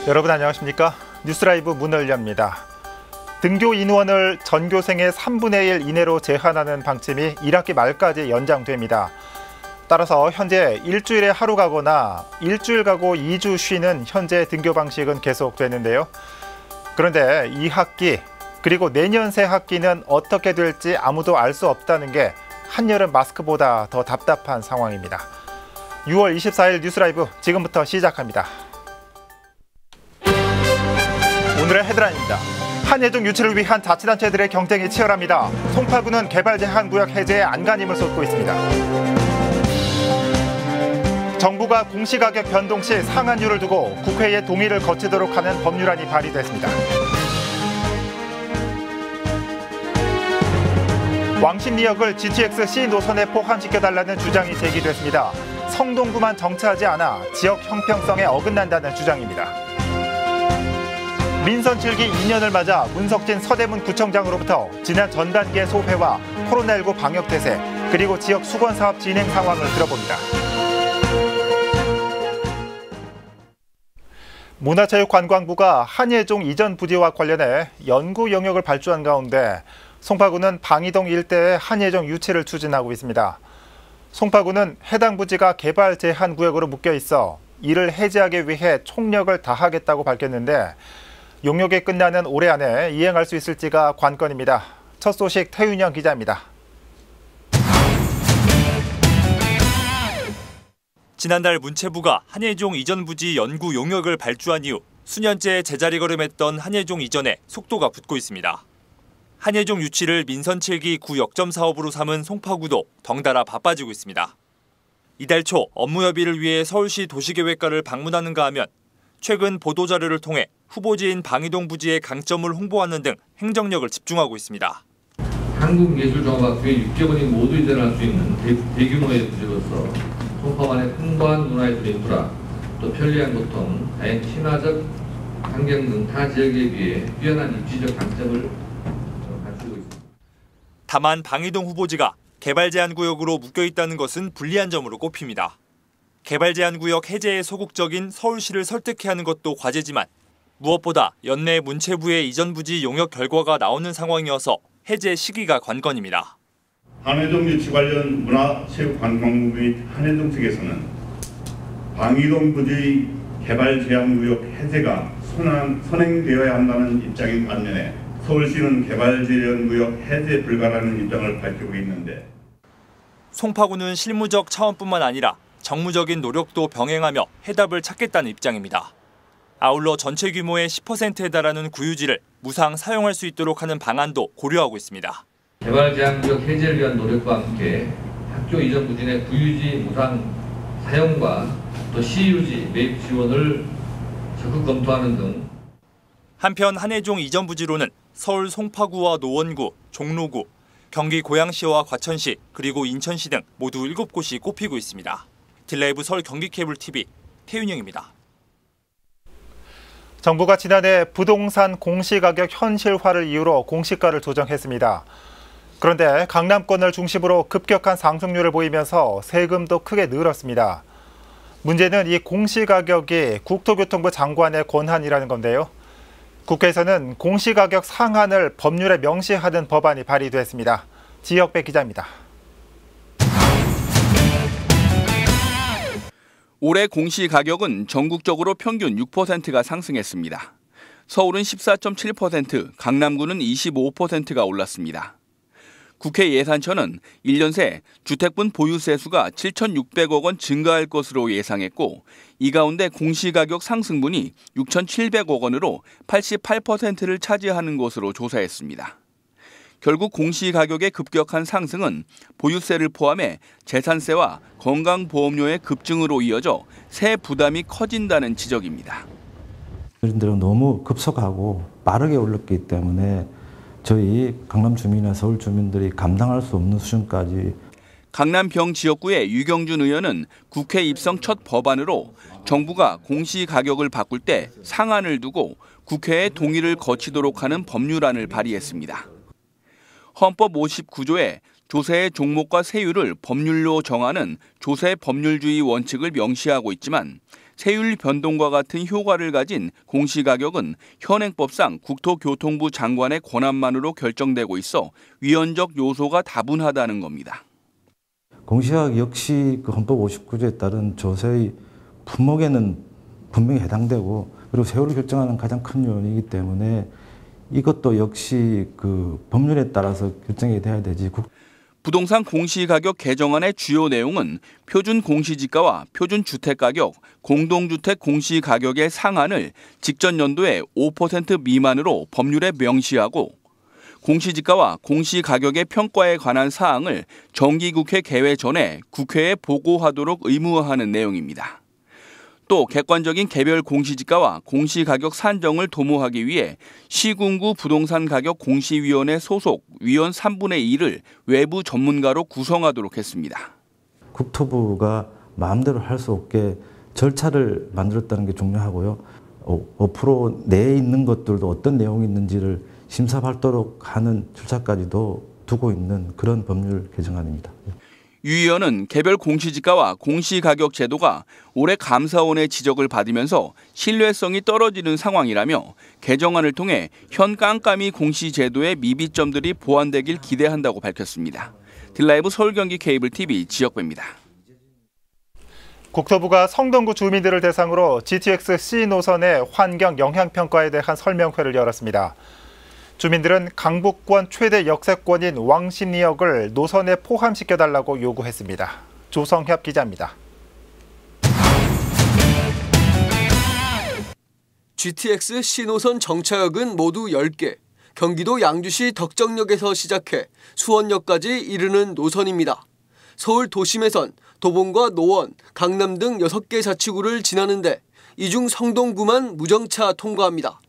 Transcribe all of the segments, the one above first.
여러분 안녕하십니까? 뉴스라이브 문을 엽니다. 등교 인원을 전교생의 3분의 1 이내로 제한하는 방침이 1학기 말까지 연장됩니다. 따라서 현재 일주일에 하루 가거나 일주일 가고 2주 쉬는 현재 등교 방식은 계속되는데요. 그런데 2학기 그리고 내년 새 학기는 어떻게 될지 아무도 알 수 없다는 게 한여름 마스크보다 더 답답한 상황입니다. 6월 24일 뉴스라이브 지금부터 시작합니다. 오늘의 헤드라인입니다. 한예종 유치를 위한 자치단체들의 경쟁이 치열합니다. 송파구는 개발 제한 구역 해제에 안간힘을 쏟고 있습니다. 정부가 공시가격 변동 시 상한율을 두고 국회의 동의를 거치도록 하는 법률안이 발의됐습니다. 왕십리역을 GTX-C 노선에 포함시켜달라는 주장이 제기됐습니다. 성동구만 정차하지 않아 지역 형평성에 어긋난다는 주장입니다. 민선 7기 2년을 맞아 문석진 서대문 구청장으로부터 지난 전단계 소회와 코로나19 방역 대세 그리고 지역 수건 사업 진행 상황을 들어봅니다. 문화체육관광부가 한예종 이전 부지와 관련해 연구 영역을 발주한 가운데 송파구는 방이동 일대에 한예종 유치를 추진하고 있습니다. 송파구는 해당 부지가 개발 제한 구역으로 묶여 있어 이를 해제하기 위해 총력을 다하겠다고 밝혔는데 용역이 끝나는 올해 안에 이행할 수 있을지가 관건입니다. 첫 소식 태윤영 기자입니다. 지난달 문체부가 한예종 이전 부지 연구 용역을 발주한 이후 수년째 제자리 걸음했던 한예종 이전에 속도가 붙고 있습니다. 한예종 유치를 민선 7기 구역점 사업으로 삼은 송파구도 덩달아 바빠지고 있습니다. 이달 초 업무 협의를 위해 서울시 도시계획과를 방문하는가 하면 최근 보도자료를 통해 후보지인 방이동 부지의 강점을 홍보하는 등 행정력을 집중하고 있습니다. 한국예술종합학교에 6개월이 모두 이전할 수 있는 대규모의 부지로서 송파만의 풍부한 문화예술 인프라, 또 편리한 교통, 다양한 친화적 환경 등 타 지역에 비해 뛰어난 입지적 강점을 갖추고 있습니다. 다만 방이동 후보지가 개발 제한 구역으로 묶여 있다는 것은 불리한 점으로 꼽힙니다. 개발 제한 구역 해제에 소극적인 서울시를 설득해야 하는 것도 과제지만 무엇보다 연내 문체부의 이전 부지 용역 결과가 나오는 상황이어서 해제 시기가 관건입니다. 한예종 유치 관련 문화체육관광부 및 한예종 측에서는 방이동 부지 개발 제한 구역 해제가 선행되어야 한다는 입장인 반면에 서울시는 개발 제한 구역 해제 불가라는 입장을 밝히고 있는데 송파구는 실무적 차원뿐만 아니라 정무적인 노력도 병행하며 해답을 찾겠다는 입장입니다. 아울러 전체 규모의 10%에 달하는 구유지를 무상 사용할 수 있도록 하는 방안도 고려하고 있습니다. 개발 제한 구역 해제를 위한 노력과 함께 학교 이전 부지 내 구유지 무상 사용과 또 시유지 매입 지원을 적극 검토하는 등. 한편 한예종 이전 부지로는 서울 송파구와 노원구, 종로구, 경기 고양시와 과천시 그리고 인천시 등 모두 7곳이 꼽히고 있습니다. 딜라이브 서울 경기케이블TV 태윤영입니다. 정부가 지난해 부동산 공시가격 현실화를 이유로 공시가를 조정했습니다. 그런데 강남권을 중심으로 급격한 상승률을 보이면서 세금도 크게 늘었습니다. 문제는 이 공시가격이 국토교통부 장관의 권한이라는 건데요. 국회에서는 공시가격 상한을 법률에 명시하는 법안이 발의됐습니다. 지역배 기자입니다. 올해 공시가격은 전국적으로 평균 6%가 상승했습니다. 서울은 14.7%, 강남구는 25%가 올랐습니다. 국회 예산처는 1년 새 주택분 보유세 수가 7,600억 원 증가할 것으로 예상했고 이 가운데 공시가격 상승분이 6,700억 원으로 88%를 차지하는 것으로 조사했습니다. 결국 공시가격의 급격한 상승은 보유세를 포함해 재산세와 건강보험료의 급증으로 이어져 세 부담이 커진다는 지적입니다. 주민들은 너무 급속하고 빠르게 올랐기 때문에 저희 강남 주민이나 서울 주민들이 감당할 수 없는 수준까지. 강남 병 지역구의 유경준 의원은 국회 입성 첫 법안으로 정부가 공시가격을 바꿀 때 상한을 두고 국회의 동의를 거치도록 하는 법률안을 발의했습니다. 헌법 59조에 조세의 종목과 세율을 법률로 정하는 조세 법률주의 원칙을 명시하고 있지만 세율 변동과 같은 효과를 가진 공시가격은 현행법상 국토교통부 장관의 권한만으로 결정되고 있어 위헌적 요소가 다분하다는 겁니다. 공시가격 역시 그 헌법 59조에 따른 조세의 품목에는 분명히 해당되고 그리고 세율을 결정하는 가장 큰 요인이기 때문에 이것도 역시 그 법률에 따라서 결정이 돼야 되지. 부동산 공시가격 개정안의 주요 내용은 표준 공시지가와 표준 주택가격, 공동주택 공시가격의 상한을 직전 연도에 5% 미만으로 법률에 명시하고 공시지가와 공시가격의 평가에 관한 사항을 정기국회 개회 전에 국회에 보고하도록 의무화하는 내용입니다. 또 객관적인 개별 공시지가와 공시가격 산정을 도모하기 위해 시군구 부동산가격 공시위원회 소속 위원 3분의 1을 외부 전문가로 구성하도록 했습니다. 국토부가 마음대로 할 수 없게 절차를 만들었다는 게 중요하고요. 5% 내에 있는 것들도 어떤 내용이 있는지를 심사받도록 하는 절차까지도 두고 있는 그런 법률 개정안입니다. 유 의원은 개별 공시지가와 공시가격 제도가 올해 감사원의 지적을 받으면서 신뢰성이 떨어지는 상황이라며 개정안을 통해 현 깜깜이 공시제도의 미비점들이 보완되길 기대한다고 밝혔습니다. 딜라이브 서울경기 케이블TV 지역배입니다. 국토부가 성동구 주민들을 대상으로 GTX C 노선의 환경 영향평가에 대한 설명회를 열었습니다. 주민들은 강북권 최대 역세권인 왕십리역을 노선에 포함시켜달라고 요구했습니다. 조성협 기자입니다. GTX C노선 정차역은 모두 10개, 경기도 양주시 덕정역에서 시작해 수원역까지 이르는 노선입니다. 서울 도심에선 도봉과 노원, 강남 등 6개 자치구를 지나는데 이 중 성동구만 무정차 통과합니다.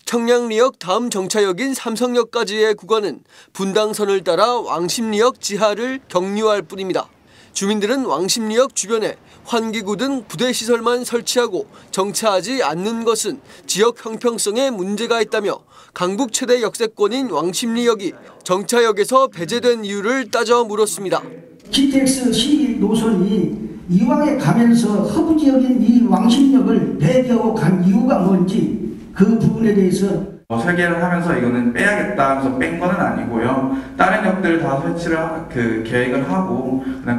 청량리역 다음 정차역인 삼성역까지의 구간은 분당선을 따라 왕십리역 지하를 경유할 뿐입니다. 주민들은 왕십리역 주변에 환기구 등 부대시설만 설치하고 정차하지 않는 것은 지역 형평성에 문제가 있다며 강북 최대 역세권인 왕십리역이 정차역에서 배제된 이유를 따져 물었습니다. GTX C 노선이 이왕에 가면서 허브지역인 이 왕십리역을 배제하고 간 이유가 뭔지 그 부분에 대해서 설계를 하면서 이거는 빼야겠다 하면서 뺀 거는 아니고요. 다른 역들 다 설치를 계획을 하고 그냥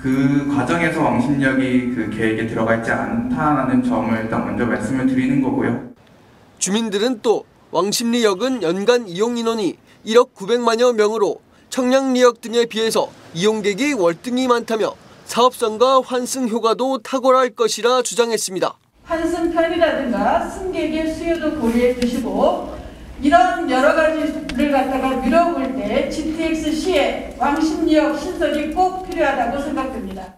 그 과정에서 왕십리역이 그 계획에 들어가 있지 않다는 점을 일단 먼저 말씀을 드리는 거고요. 주민들은 또 왕십리역은 연간 이용 인원이 1억 900만여 명으로 청량리역 등에 비해서 이용객이 월등히 많다며 사업성과 환승 효과도 탁월할 것이라 주장했습니다. 환승편이라든가 승객의 수요도 고려해 주시고 이런 여러 가지를 갖다가 미뤄볼 때 GTX-C의 왕십리역 신설이 꼭 필요하다고 생각됩니다.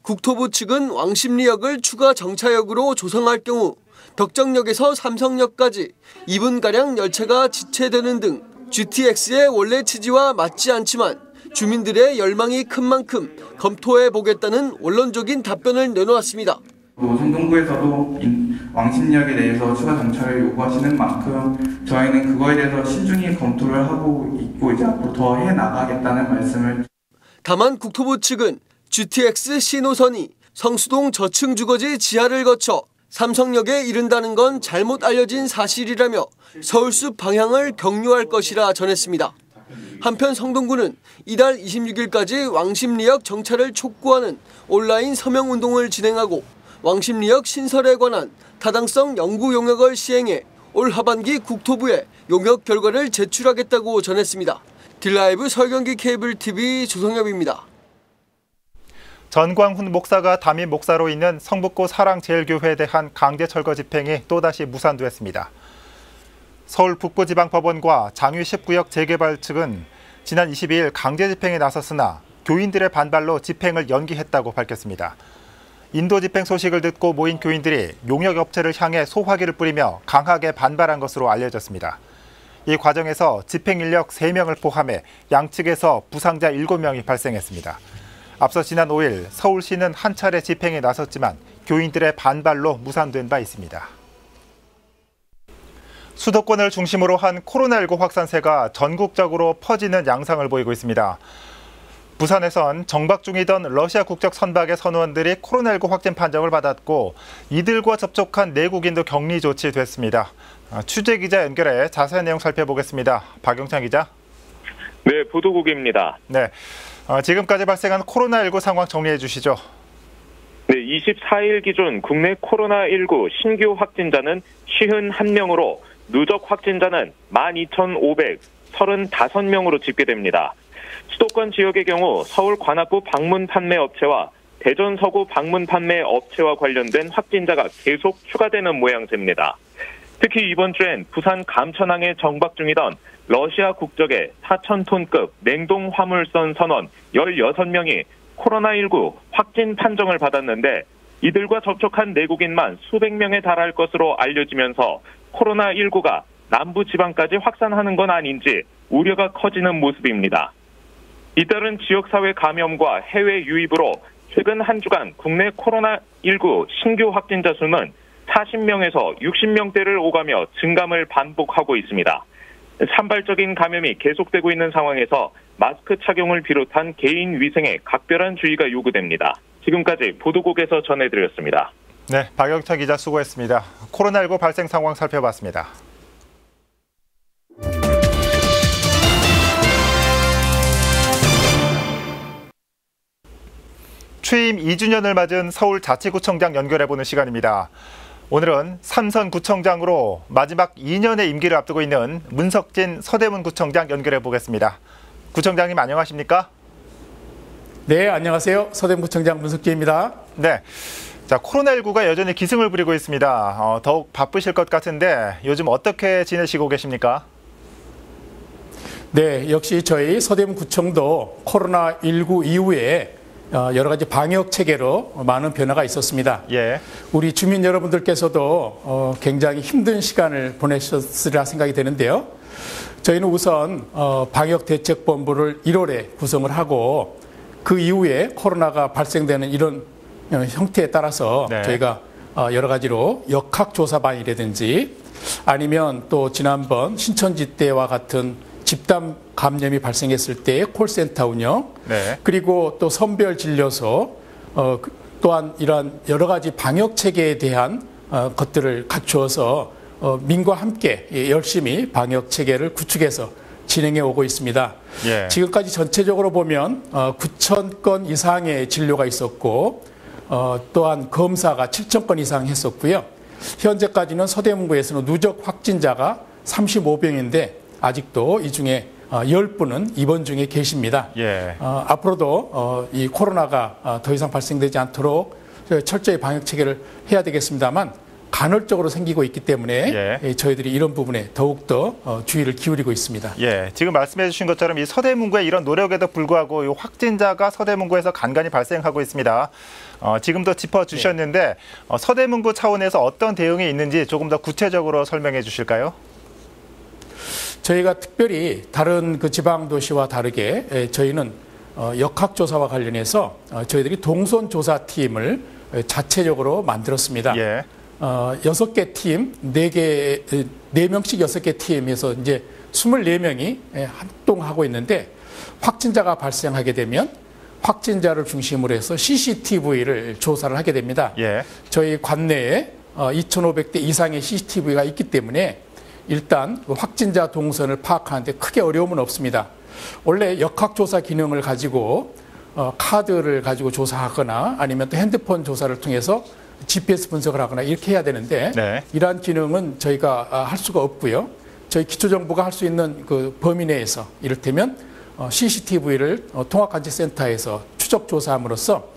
국토부 측은 왕십리역을 추가 정차역으로 조성할 경우 덕정역에서 삼성역까지 2분가량 열차가 지체되는 등 GTX의 원래 취지와 맞지 않지만 주민들의 열망이 큰 만큼 검토해 보겠다는 원론적인 답변을 내놓았습니다. 성동구에서도 왕십리역에 대해서 추가 정차를 요구하시는 만큼 저희는 그거에 대해서 신중히 검토를 하고 있고 이제 앞으로 더 해나가겠다는 말씀을. 다만 국토부 측은 GTX C노선이 성수동 저층 주거지 지하를 거쳐 삼성역에 이른다는 건 잘못 알려진 사실이라며 서울숲 방향을 경유할 것이라 전했습니다. 한편 성동구는 이달 26일까지 왕십리역 정차를 촉구하는 온라인 서명운동을 진행하고 왕십리역 신설에 관한 타당성 연구 용역을 시행해 올 하반기 국토부에 용역 결과를 제출하겠다고 전했습니다. 딜라이브 서울경기 케이블TV 조성엽입니다. 전광훈 목사가 담임 목사로 있는 성북구 사랑제일교회에 대한 강제 철거 집행이 또다시 무산됐습니다. 서울 북부지방법원과 장유 19역 재개발 측은 지난 22일 강제 집행에 나섰으나 교인들의 반발로 집행을 연기했다고 밝혔습니다. 인도 집행 소식을 듣고 모인 교인들이 용역업체를 향해 소화기를 뿌리며 강하게 반발한 것으로 알려졌습니다. 이 과정에서 집행인력 3명을 포함해 양측에서 부상자 7명이 발생했습니다. 앞서 지난 5일 서울시는 한 차례 집행에 나섰지만 교인들의 반발로 무산된 바 있습니다. 수도권을 중심으로 한 코로나19 확산세가 전국적으로 퍼지는 양상을 보이고 있습니다. 부산에선 정박 중이던 러시아 국적 선박의 선원들이 코로나19 확진 판정을 받았고 이들과 접촉한 내국인도 격리 조치됐습니다. 취재 기자 연결해 자세한 내용 살펴보겠습니다. 박영찬 기자. 네, 보도국입니다. 네, 지금까지 발생한 코로나19 상황 정리해 주시죠. 네, 24일 기준 국내 코로나19 신규 확진자는 51명으로 누적 확진자는 12,535명으로 집계됩니다. 수도권 지역의 경우 서울 관악구 방문 판매 업체와 대전 서구 방문 판매 업체와 관련된 확진자가 계속 추가되는 모양새입니다. 특히 이번 주엔 부산 감천항에 정박 중이던 러시아 국적의 4,000톤급 냉동 화물선 선원 16명이 코로나19 확진 판정을 받았는데 이들과 접촉한 내국인만 수백 명에 달할 것으로 알려지면서 코로나19가 남부지방까지 확산하는 건 아닌지 우려가 커지는 모습입니다. 이따른 지역사회 감염과 해외 유입으로 최근 한 주간 국내 코로나19 신규 확진자 수는 40명에서 60명대를 오가며 증감을 반복하고 있습니다. 산발적인 감염이 계속되고 있는 상황에서 마스크 착용을 비롯한 개인 위생에 각별한 주의가 요구됩니다. 지금까지 보도국에서 전해드렸습니다. 네, 박영찬 기자 수고했습니다. 코로나19 발생 상황 살펴봤습니다. 취임 2주년을 맞은 서울자치구청장 연결해보는 시간입니다. 오늘은 삼선구청장으로 마지막 2년의 임기를 앞두고 있는 문석진 서대문구청장 연결해보겠습니다. 구청장님 안녕하십니까? 네, 안녕하세요. 서대문구청장 문석진입니다. 네, 자 코로나19가 여전히 기승을 부리고 있습니다. 더욱 바쁘실 것 같은데 요즘 어떻게 지내시고 계십니까? 네, 역시 저희 서대문구청도 코로나19 이후에 여러 가지 방역 체계로 많은 변화가 있었습니다. 예. 우리 주민 여러분들께서도 굉장히 힘든 시간을 보내셨으리라 생각이 되는데요. 저희는 우선 방역대책본부를 1월에 구성을 하고 그 이후에 코로나가 발생되는 이런 형태에 따라서 네. 저희가 여러 가지로 역학조사반이라든지 아니면 또 지난번 신천지 때와 같은 집단 감염이 발생했을 때의 콜센터 운영, 네. 그리고 또 선별진료소, 또한 이러한 여러 가지 방역 체계에 대한 것들을 갖추어서 민과 함께 열심히 방역 체계를 구축해서 진행해 오고 있습니다. 예. 지금까지 전체적으로 보면 9,000건 이상의 진료가 있었고 또한 검사가 7,000건 이상 했었고요. 현재까지는 서대문구에서는 누적 확진자가 35명인데 아직도 이 중에 10분은 입원 중에 계십니다. 예. 앞으로도 이 코로나가 더 이상 발생되지 않도록 철저히 방역 체계를 해야 되겠습니다만 간헐적으로 생기고 있기 때문에 예. 저희들이 이런 부분에 더욱더 주의를 기울이고 있습니다. 예, 지금 말씀해 주신 것처럼 이 서대문구의 이런 노력에도 불구하고 이 확진자가 서대문구에서 간간히 발생하고 있습니다. 지금도 짚어주셨는데 서대문구 차원에서 어떤 대응이 있는지 조금 더 구체적으로 설명해 주실까요? 저희가 특별히 다른 그 지방 도시와 다르게 저희는 역학조사와 관련해서 저희들이 동선조사팀을 자체적으로 만들었습니다. 예. 6개 팀, 4명씩 6개 팀에서 이제 24명이 활동하고 있는데 확진자가 발생하게 되면 확진자를 중심으로 해서 CCTV를 조사를 하게 됩니다. 예. 저희 관내에 2,500대 이상의 CCTV가 있기 때문에 일단 확진자 동선을 파악하는데 크게 어려움은 없습니다. 원래 역학조사 기능을 가지고 카드를 가지고 조사하거나 아니면 또 핸드폰 조사를 통해서 GPS 분석을 하거나 이렇게 해야 되는데 네. 이러한 기능은 저희가 할 수가 없고요. 저희 기초정보가 할 수 있는 그 범위 내에서 이를테면 CCTV를 통합관제센터에서 추적 조사함으로써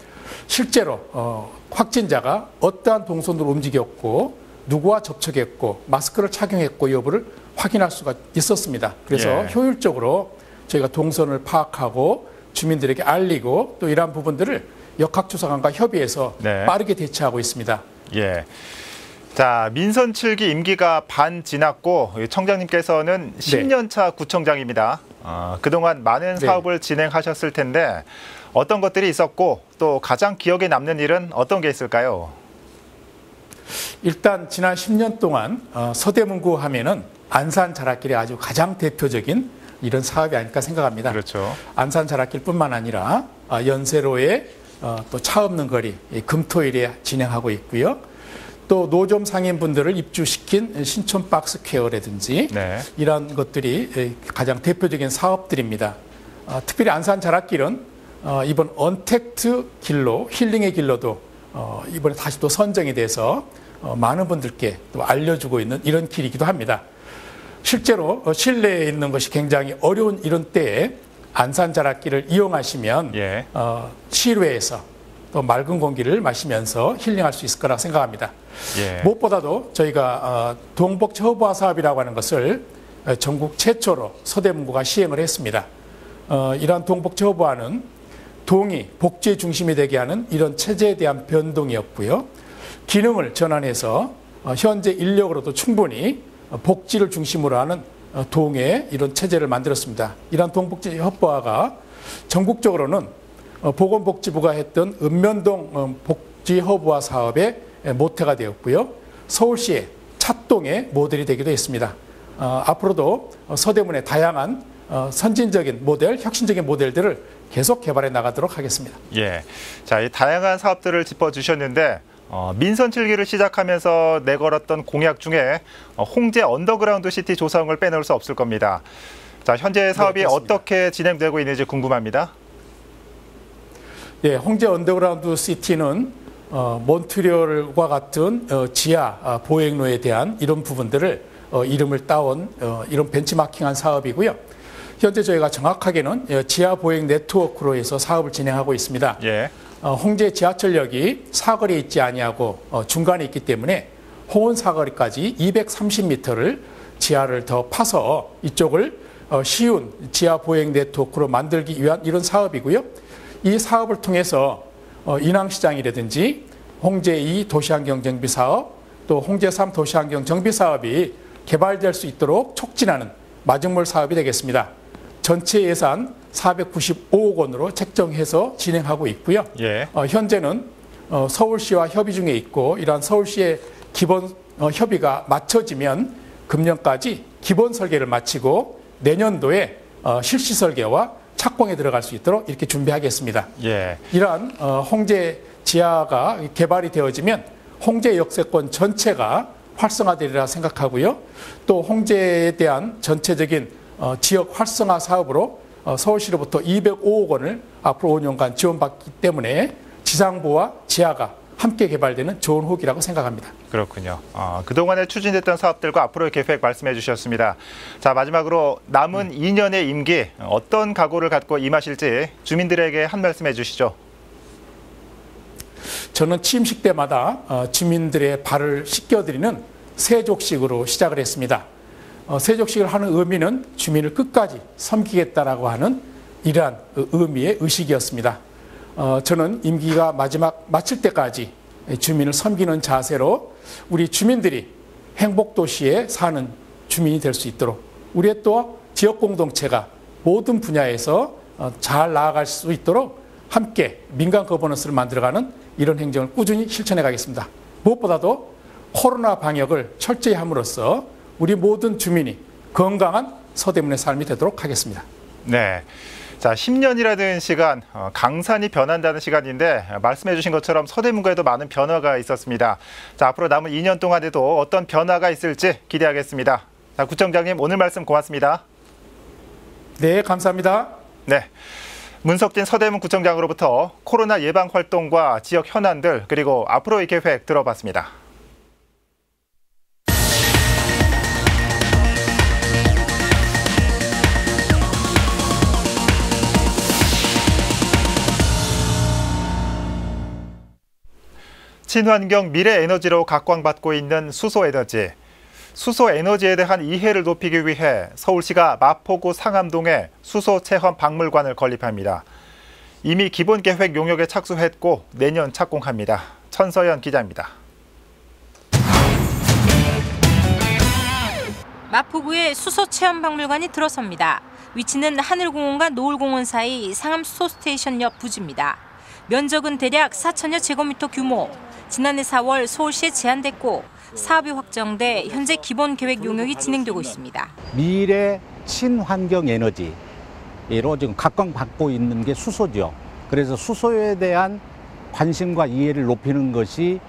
실제로 확진자가 어떠한 동선으로 움직였고 누구와 접촉했고 마스크를 착용했고 여부를 확인할 수가 있었습니다. 그래서 예. 효율적으로 저희가 동선을 파악하고 주민들에게 알리고 또 이러한 부분들을 역학조사관과 협의해서 네. 빠르게 대처하고 있습니다. 예. 자, 민선 7기 임기가 반 지났고 청장님께서는 10년차 구청장입니다. 그동안 많은 사업을 진행하셨을 텐데 어떤 것들이 있었고 또 가장 기억에 남는 일은 어떤 게 있을까요? 일단 지난 10년 동안 서대문구 하면은 안산 자락길이 아주 가장 대표적인 이런 사업이 아닐까 생각합니다. 그렇죠. 안산 자락길뿐만 아니라 연세로에 또 차 없는 거리 금토일에 진행하고 있고요. 또 노점 상인분들을 입주시킨 신촌 박스퀘어라든지 네. 이런 것들이 가장 대표적인 사업들입니다. 특별히 안산 자락길은 이번 언택트 길로 힐링의 길로도 이번에 다시 또 선정이 돼서 많은 분들께 또 알려주고 있는 이런 길이기도 합니다. 실제로 실내에 있는 것이 굉장히 어려운 이런 때에 안산 자락길을 이용하시면 예. 실외에서 또 맑은 공기를 마시면서 힐링할 수 있을 거라고 생각합니다. 예. 무엇보다도 저희가 동복지 허브화 사업이라고 하는 것을 전국 최초로 서대문구가 시행을 했습니다. 이러한 동복지 허브화는 동이 복지의 중심이 되게 하는 이런 체제에 대한 변동이었고요. 기능을 전환해서 현재 인력으로도 충분히 복지를 중심으로 하는 동의 이런 체제를 만들었습니다. 이러한 동복지 허브화가 전국적으로는 보건복지부가 했던 읍면동 복지 허브화 사업의 모태가 되었고요. 서울시의 찻동의 모델이 되기도 했습니다. 앞으로도 서대문의 다양한 선진적인 모델, 혁신적인 모델들을 계속 개발해 나가도록 하겠습니다. 예, 자, 이 다양한 사업들을 짚어주셨는데 민선 7기를 시작하면서 내걸었던 공약 중에 홍제 언더그라운드 시티 조성을 빼놓을 수 없을 겁니다. 자, 현재 사업이 어떻게 진행되고 있는지 궁금합니다. 예, 홍제 언더그라운드 시티는 몬트리올과 같은 지하 보행로에 대한 이런 부분들을 이름을 따온 이런 벤치마킹한 사업이고요. 현재 저희가 정확하게는 지하 보행 네트워크로 해서 사업을 진행하고 있습니다. 예. 홍제 지하철역이 사거리에 있지 아니하고 중간에 있기 때문에 홍원 사거리까지 230m를 지하를 더 파서 이쪽을 쉬운 지하 보행 네트워크로 만들기 위한 이런 사업이고요. 이 사업을 통해서 인왕시장이라든지 홍제 2 도시환경 정비 사업, 또 홍제 3 도시환경 정비 사업이 개발될 수 있도록 촉진하는 마중물 사업이 되겠습니다. 전체 예산 495억 원으로 책정해서 진행하고 있고요. 예. 현재는 서울시와 협의 중에 있고 이러한 서울시의 기본 협의가 맞춰지면 금년까지 기본 설계를 마치고 내년도에 실시 설계와 착공에 들어갈 수 있도록 이렇게 준비하겠습니다. 예. 이러한 홍제 지하가 개발이 되어지면 홍제 역세권 전체가 활성화되리라 생각하고요. 또 홍제에 대한 전체적인 지역 활성화 사업으로 서울시로부터 205억 원을 앞으로 5년간 지원받기 때문에 지상부와 지하가 함께 개발되는 좋은 호기라고 생각합니다. 그렇군요. 그동안에 추진됐던 사업들과 앞으로의 계획 말씀해 주셨습니다. 자, 마지막으로 남은 2년의 임기 어떤 각오를 갖고 임하실지 주민들에게 한 말씀 해주시죠. 저는 취임식 때마다 주민들의 발을 씻겨드리는 세족식으로 시작을 했습니다. 세족식을 하는 의미는 주민을 끝까지 섬기겠다라고 하는 이러한 의미의 의식이었습니다. 저는 임기가 마칠 때까지 주민을 섬기는 자세로 우리 주민들이 행복도시에 사는 주민이 될 수 있도록 우리의 또 지역 공동체가 모든 분야에서 잘 나아갈 수 있도록 함께 민간 거버넌스를 만들어가는 이런 행정을 꾸준히 실천해 가겠습니다. 무엇보다도 코로나 방역을 철저히 함으로써 우리 모든 주민이 건강한 서대문의 삶이 되도록 하겠습니다. 네. 자, 10년이라는 시간, 강산이 변한다는 시간인데 말씀해 주신 것처럼 서대문구에도 많은 변화가 있었습니다. 자, 앞으로 남은 2년 동안에도 어떤 변화가 있을지 기대하겠습니다. 자, 구청장님 오늘 말씀 고맙습니다. 네, 감사합니다. 네. 문석진 서대문 구청장으로부터 코로나 예방 활동과 지역 현안들 그리고 앞으로의 계획 들어봤습니다. 친환경 미래 에너지로 각광받고 있는 수소에너지. 수소에너지에 대한 이해를 높이기 위해 서울시가 마포구 상암동에 수소체험 박물관을 건립합니다. 이미 기본 계획 용역에 착수했고 내년 착공합니다. 천서연 기자입니다. 마포구에 수소체험 박물관이 들어섭니다. 위치는 하늘공원과 노을공원 사이 상암 수소스테이션 옆 부지입니다. 면적은 대략 4천여 제곱미터 규모. 지난해 4월 서울시에 제안됐고 사업이 확정돼 현재 기본 계획 용역이 진행되고 있습니다. 미래 친환경 에너지로 지금 각광받고 있는 게 수소죠. 그래서 수소에 대한 관심과 이해를 높이는 것이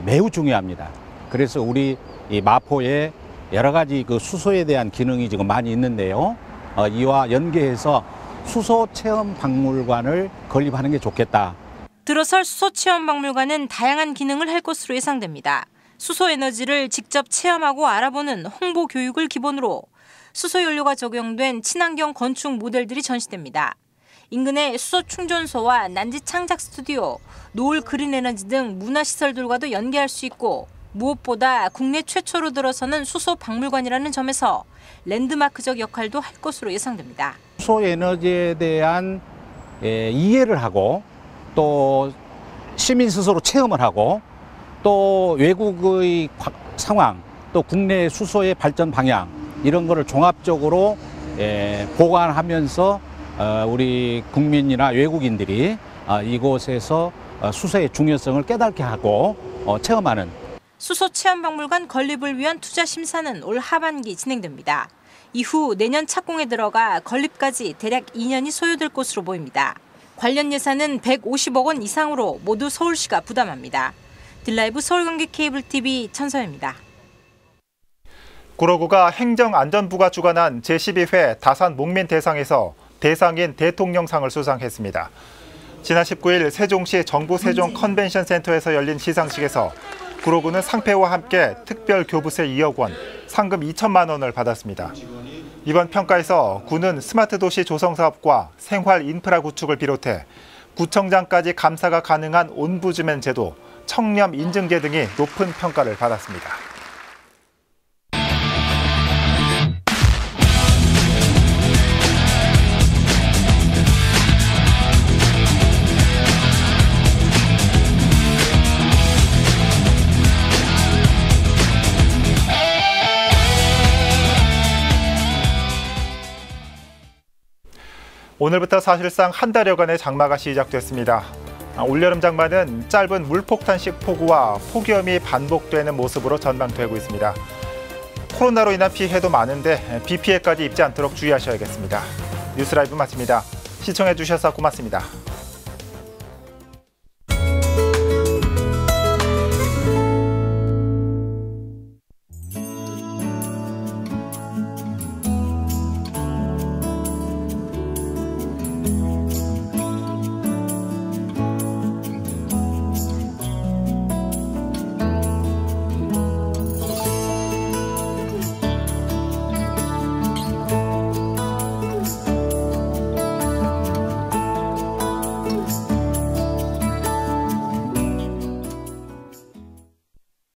매우 중요합니다. 그래서 우리 이 마포에 여러 가지 그 수소에 대한 기능이 지금 많이 있는데요. 이와 연계해서 수소 체험 박물관을 건립하는 게 좋겠다. 들어설 수소 체험 박물관은 다양한 기능을 할 것으로 예상됩니다. 수소 에너지를 직접 체험하고 알아보는 홍보 교육을 기본으로 수소 연료가 적용된 친환경 건축 모델들이 전시됩니다. 인근의 수소 충전소와 난지 창작 스튜디오, 노을 그린 에너지 등 문화시설들과도 연계할 수 있고 무엇보다 국내 최초로 들어서는 수소 박물관이라는 점에서 랜드마크적 역할도 할 것으로 예상됩니다. 수소 에너지에 대한 이해를 하고 또 시민 스스로 체험을 하고 또 외국의 상황, 또 국내 수소의 발전 방향 이런 거를 종합적으로 보관하면서 우리 국민이나 외국인들이 이곳에서 수소의 중요성을 깨닫게 하고 체험하는 수소 체험박물관 건립을 위한 투자 심사는 올 하반기 진행됩니다. 이후 내년 착공에 들어가 건립까지 대략 2년이 소요될 것으로 보입니다. 관련 예산은 150억 원 이상으로 모두 서울시가 부담합니다. 딜라이브 서울경기 케이블TV 천서입니다. 구로구가 행정안전부가 주관한 제12회 다산 목민 대상에서 대상인 대통령상을 수상했습니다. 지난 19일 세종시 정부 세종 컨벤션 센터에서 열린 시상식에서 구로구는 상패와 함께 특별 교부세 2억 원, 상금 2천만 원을 받았습니다. 이번 평가에서 구는 스마트 도시 조성 사업과 생활 인프라 구축을 비롯해 구청장까지 감사가 가능한 온부즈맨 제도, 청렴 인증제 등이 높은 평가를 받았습니다. 오늘부터 사실상 한 달여간의 장마가 시작됐습니다. 올여름 장마는 짧은 물폭탄식 폭우와 폭염이 반복되는 모습으로 전망되고 있습니다. 코로나로 인한 피해도 많은데 비 피해까지 입지 않도록 주의하셔야겠습니다. 뉴스라이브 마칩니다. 시청해 주셔서 고맙습니다.